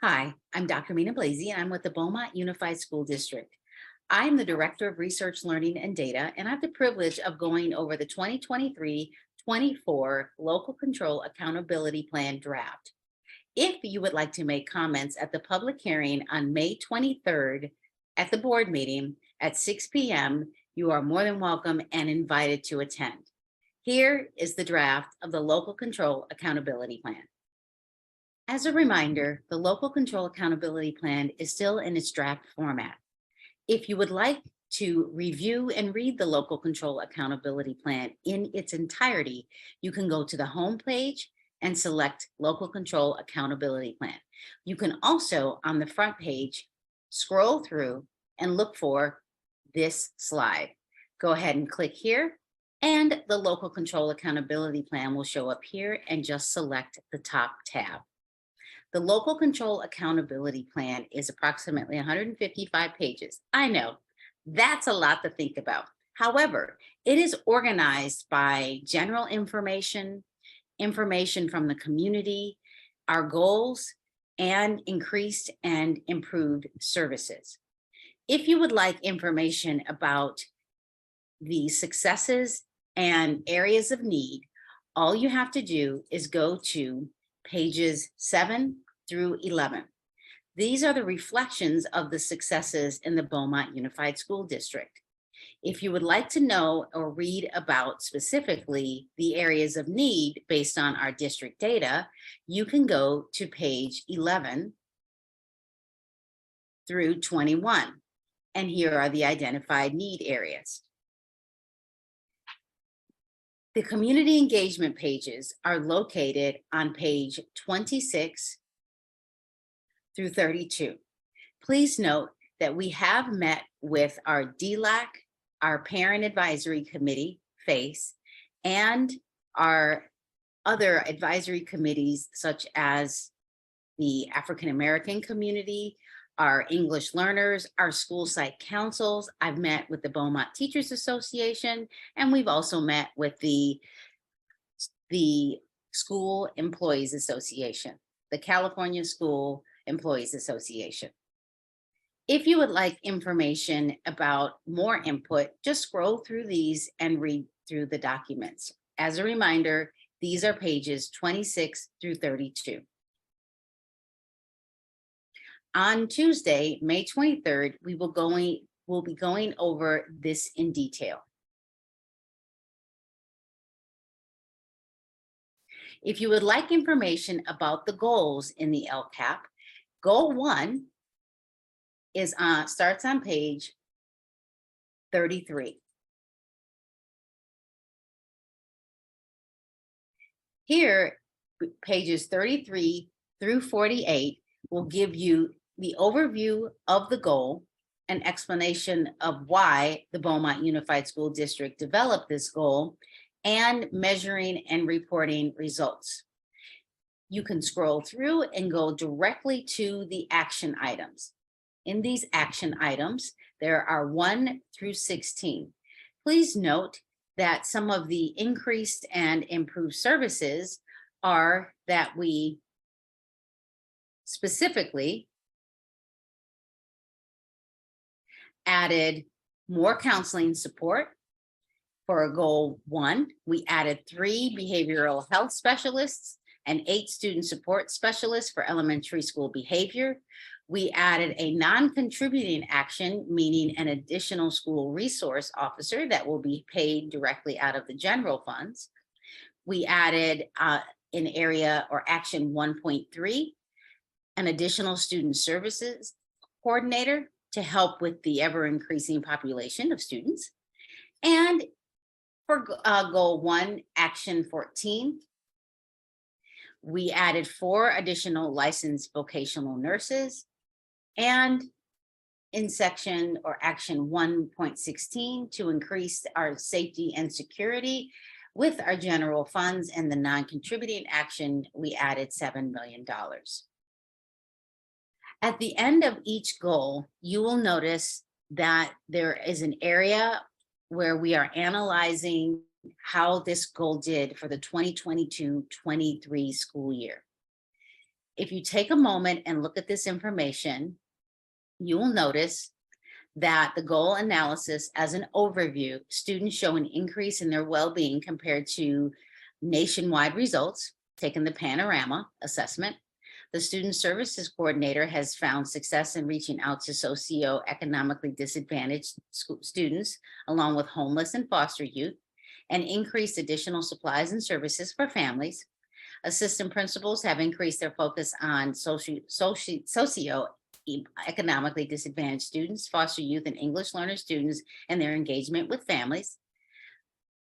Hi, I'm Dr. Mina Blasey, and I'm with the Beaumont Unified School District. I'm the Director of Research, Learning, and Data, and I have the privilege of going over the 2023-24 Local Control Accountability Plan draft. If you would like to make comments at the public hearing on May 23rd at the board meeting at 6 p.m., you are more than welcome and invited to attend. Here is the draft of the Local Control Accountability Plan. As a reminder, the Local Control Accountability Plan is still in its draft format. If you would like to review and read the Local Control Accountability Plan in its entirety, you can go to the home page and select Local Control Accountability Plan. You can also, on the front page, scroll through and look for this slide. Go ahead and click here, and the Local Control Accountability Plan will show up here, and just select the top tab. The Local Control Accountability Plan is approximately 155 pages. I know, that's a lot to think about. However, it is organized by general information, information from the community, our goals, and increased and improved services. If you would like information about the successes and areas of need, all you have to do is go to pages 7 through 11. These are the reflections of the successes in the Beaumont Unified School District. If you would like to know or read about specifically the areas of need based on our district data, you can go to page 11 through 21. And here are the identified need areas. The community engagement pages are located on page 26 through 32. Please note that we have met with our DLAC, our Parent Advisory Committee, FACE, and our other advisory committees such as the African American community, our English learners, our school site councils. I've met with the Beaumont Teachers Association, and we've also met with the School Employees Association, the California School Employees Association. If you would like information about more input, just scroll through these and read through the documents. As a reminder, these are pages 26 through 32. On Tuesday, May 23rd, we'll be going over this in detail. If you would like information about the goals in the LCAP, Goal 1 is starts on page 33. Here, pages 33 through 48 will give you the overview of the goal, an explanation of why the Beaumont Unified School District developed this goal, and measuring and reporting results. You can scroll through and go directly to the action items. In these action items, there are 1 through 16. Please note that some of the increased and improved services are that we specifically added more counseling support. For goal 1, we added 3 behavioral health specialists and 8 student support specialists for elementary school behavior. We added a non-contributing action, meaning an additional school resource officer that will be paid directly out of the general funds. We added an area or action 1.3, an additional student services coordinator to help with the ever-increasing population of students. And for goal 1, action 14, we added 4 additional licensed vocational nurses. And in section or action 1.16, to increase our safety and security with our general funds, and the non-contributing action, we added $7 million. At the end of each goal, you will notice that there is an area where we are analyzing how this goal did for the 2022-23 school year. If you take a moment and look at this information, you will notice that the goal analysis as an overview, students show an increase in their well-being compared to nationwide results, taking the panorama assessment. The Student Services Coordinator has found success in reaching out to socioeconomically disadvantaged students, along with homeless and foster youth, and increased additional supplies and services for families. Assistant principals have increased their focus on socioeconomically disadvantaged students, foster youth, and English learner students, and their engagement with families.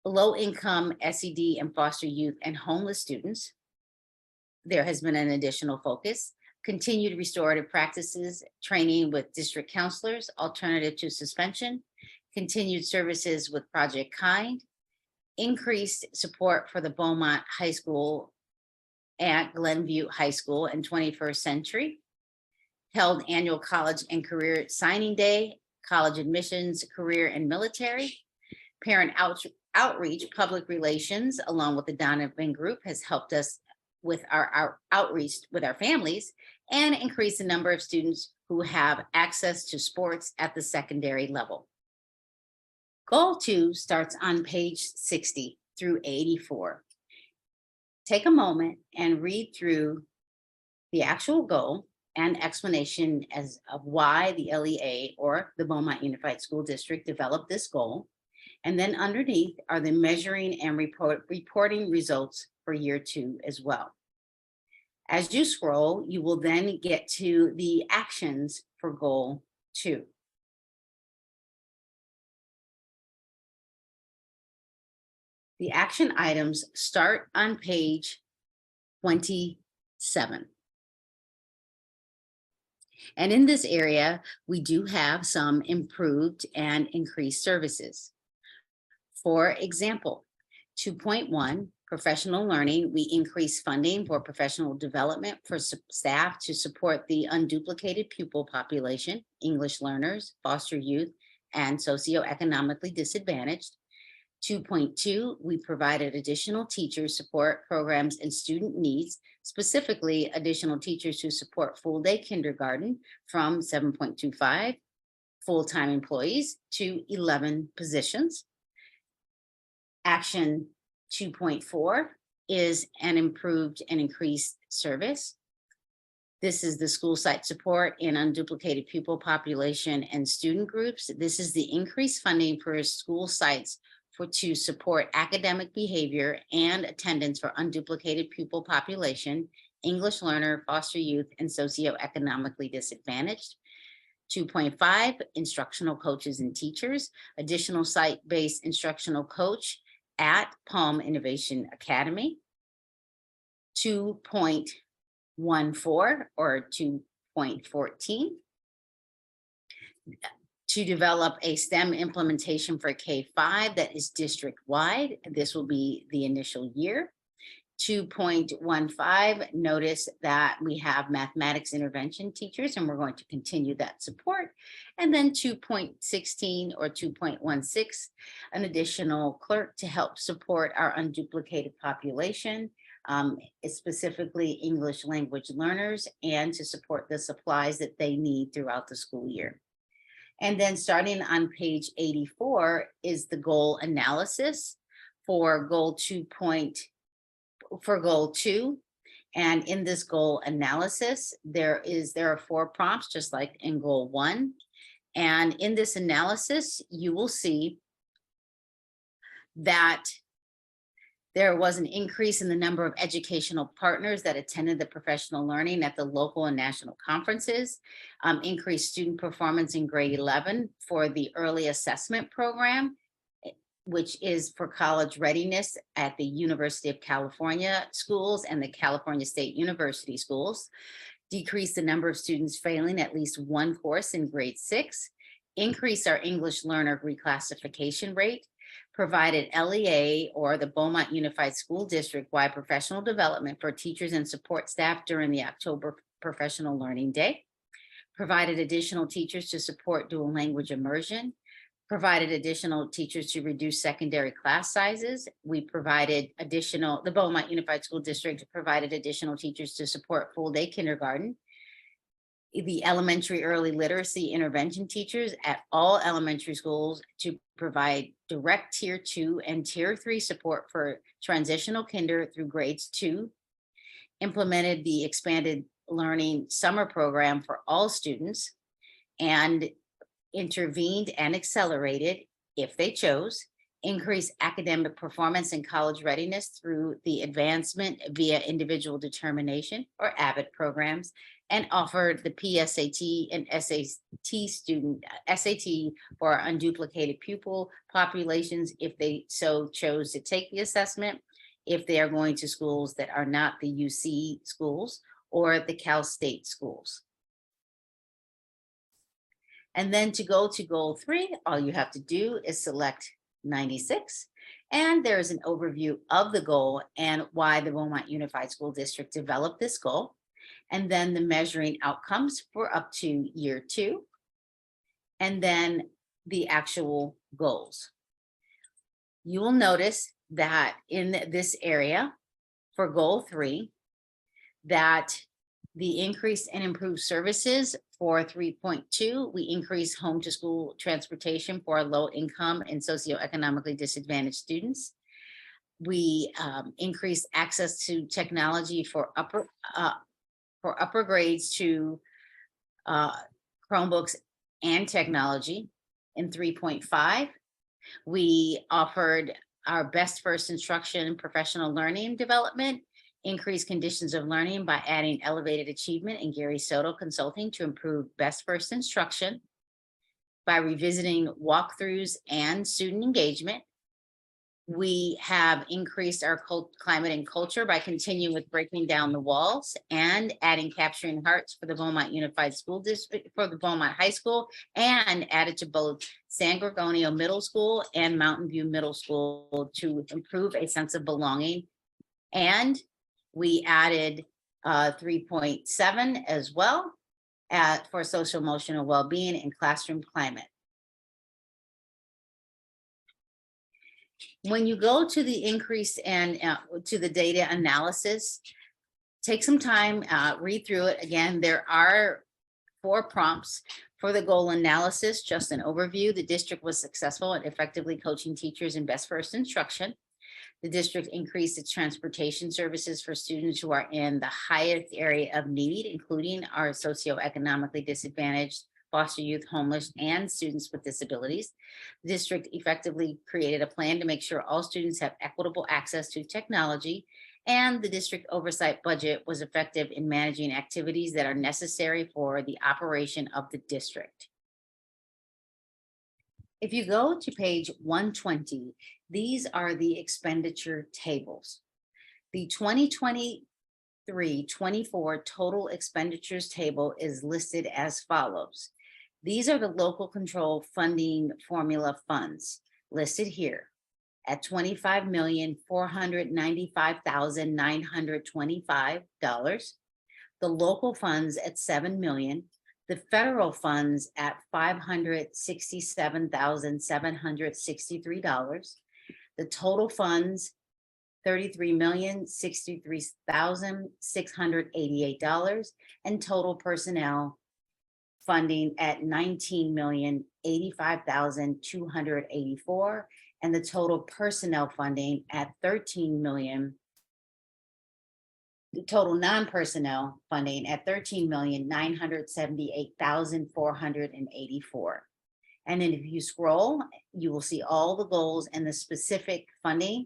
Low-income SED and foster youth and homeless students, there has been an additional focus. Continued restorative practices, training with district counselors, alternative to suspension, continued services with Project Kind, increased support for the Beaumont High School at Glenview High School and 21st Century, held annual college and career signing day, college admissions, career and military, parent outreach, public relations, along with the Donovan Group has helped us with our outreach with our families, and increase the number of students who have access to sports at the secondary level. Goal 2 starts on page 60 through 84. Take a moment and read through the actual goal and explanation of why the LEA, or the Beaumont Unified School District, developed this goal. And then underneath are the measuring and reporting results for year 2 as well. As you scroll, you will then get to the actions for goal 2. The action items start on page 27. And in this area, we do have some improved and increased services. For example, 2.1, professional learning, we increase funding for professional development for staff to support the unduplicated pupil population, English learners, foster youth, and socioeconomically disadvantaged. 2.2, we provided additional teacher support programs and student needs, specifically additional teachers who support full day kindergarten from 7.25 full-time employees to 11 positions. Action 2.4 is an improved and increased service. This is the school site support in unduplicated pupil population and student groups. This is the increased funding for school sites to support academic behavior and attendance for unduplicated pupil population, English learner, foster youth, and socioeconomically disadvantaged. 2.5, instructional coaches and teachers, additional site-based instructional coach at Palm Innovation Academy. 2.14 or 2.14. To develop a STEM implementation for K-5 that is district-wide. This will be the initial year. 2.15, notice that we have mathematics intervention teachers, and we're going to continue that support. And then 2.16 or 2.16, an additional clerk to help support our unduplicated population, specifically English language learners, and to support the supplies that they need throughout the school year. And then starting on page 84 is the goal analysis for goal 2. And in this goal analysis, there are 4 prompts, just like in goal 1. And in this analysis, you will see that there was an increase in the number of educational partners that attended the professional learning at the local and national conferences, increased student performance in grade 11 for the early assessment program, which is for college readiness at the University of California schools and the California State University schools, decrease the number of students failing at least one course in grade 6, increase our English learner reclassification rate, provided LEA, or the Beaumont Unified School District-wide professional development for teachers and support staff during the October Professional Learning Day, provided additional teachers to support dual language immersion, provided additional teachers to reduce secondary class sizes. We provided the Beaumont Unified School District provided additional teachers to support full day kindergarten. The elementary early literacy intervention teachers at all elementary schools to provide direct tier 2 and tier 3 support for transitional kinder through grades 2. Implemented the expanded learning summer program for all students, and intervened and accelerated, if they chose, increase academic performance and college readiness through the advancement via individual determination or AVID programs, and offered the PSAT and SAT for unduplicated pupil populations if they so chose to take the assessment, if they are going to schools that are not the UC schools or the Cal State schools. And then to go to goal 3, all you have to do is select 96. And there's an overview of the goal and why the Beaumont Unified School District developed this goal. And then the measuring outcomes for up to year 2. And then the actual goals. You will notice that in this area for goal 3, that the increase and improved services for 3.2, we increase home to school transportation for low income and socioeconomically disadvantaged students. We increase access to technology for upper grades to Chromebooks and technology in 3.5. We offered our best first instruction professional learning development, increase conditions of learning by adding elevated achievement and Gary Soto consulting to improve best first instruction, by revisiting walkthroughs and student engagement. We have increased our climate and culture by continuing with breaking down the walls and adding capturing hearts for the Beaumont Unified School District for the Beaumont High School, and added to both San Gorgonio Middle School and Mountain View Middle School to improve a sense of belonging. And we added 3.7 as well for social emotional well-being and classroom climate. When you go to the increase and to the data analysis, take some time, read through it. Again, there are 4 prompts for the goal analysis. Just an overview. The district was successful at effectively coaching teachers in best first instruction. The district increased its transportation services for students who are in the highest area of need, including our socioeconomically disadvantaged, foster youth, homeless, and students with disabilities. The district effectively created a plan to make sure all students have equitable access to technology, and the district oversight budget was effective in managing activities that are necessary for the operation of the district. If you go to page 120, these are the expenditure tables. The 2023-24 total expenditures table is listed as follows. These are the local control funding formula funds listed here at $25,495,925. The local funds at $7 million. The federal funds at $567,763. The total funds, $33,063,688, and total personnel funding at $19,085,284, and the total personnel funding at $13 million. The total non-personnel funding at $13,978,484. And then if you scroll, you will see all the goals and the specific funding.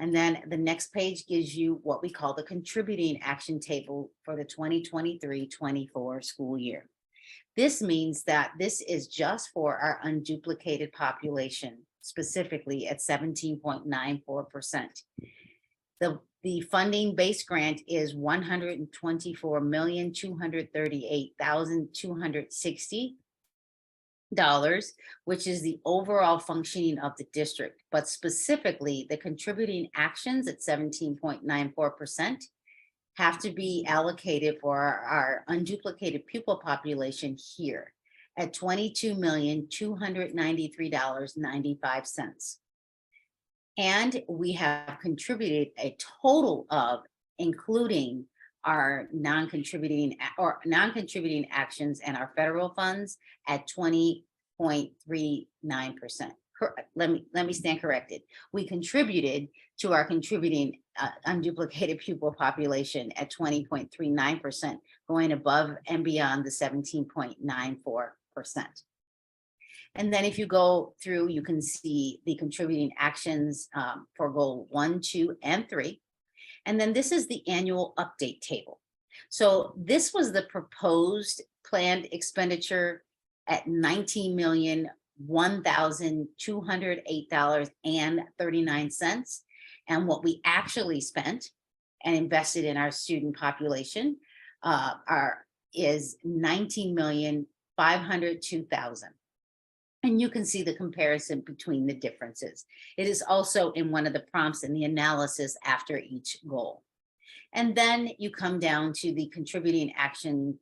And then the next page gives you what we call the contributing action table for the 2023-24 school year. This means that this is just for our unduplicated population, specifically at 17.94%. The funding base grant is $124,238,260, which is the overall functioning of the district. But specifically, the contributing actions at 17.94% have to be allocated for our unduplicated pupil population here. at $22,293.95. And we have contributed a total of, including our non-contributing actions and our federal funds, at 20.39%. Let me stand corrected. We contributed to our contributing unduplicated pupil population at 20.39%, going above and beyond the 17.94%. And then if you go through, you can see the contributing actions for goal 1, 2, and 3. And then this is the annual update table. So this was the proposed planned expenditure at $19,001,208.39. And what we actually spent and invested in our student population is $19,502,000. And you can see the comparison between the differences. It is also in one of the prompts in the analysis after each goal. And then you come down to the contributing action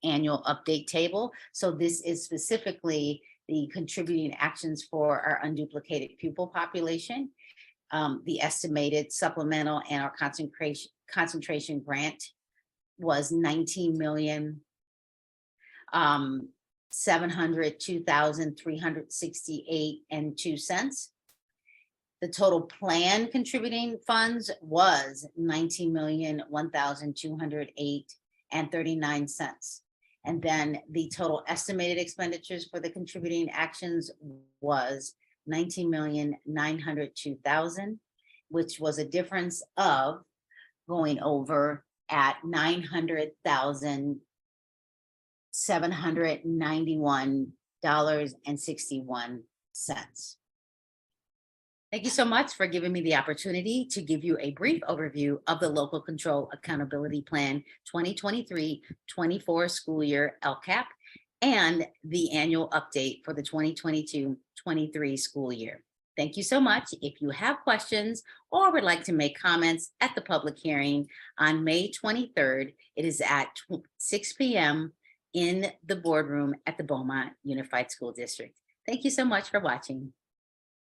annual update table. So this is specifically the contributing actions for our unduplicated pupil population, the estimated supplemental and our concentration grant was $19,702,368.02. The total plan contributing funds was $19,001,208.39. And then the total estimated expenditures for the contributing actions was $19,902,000, which was a difference of going over at $900,791.61. Thank you so much for giving me the opportunity to give you a brief overview of the Local Control Accountability Plan 2023-24 school year LCAP and the annual update for the 2022-23 school year. Thank you so much. If you have questions or would like to make comments at the public hearing on May 23rd, it is at 6 p.m. in the boardroom at the Beaumont Unified School District. Thank you so much for watching.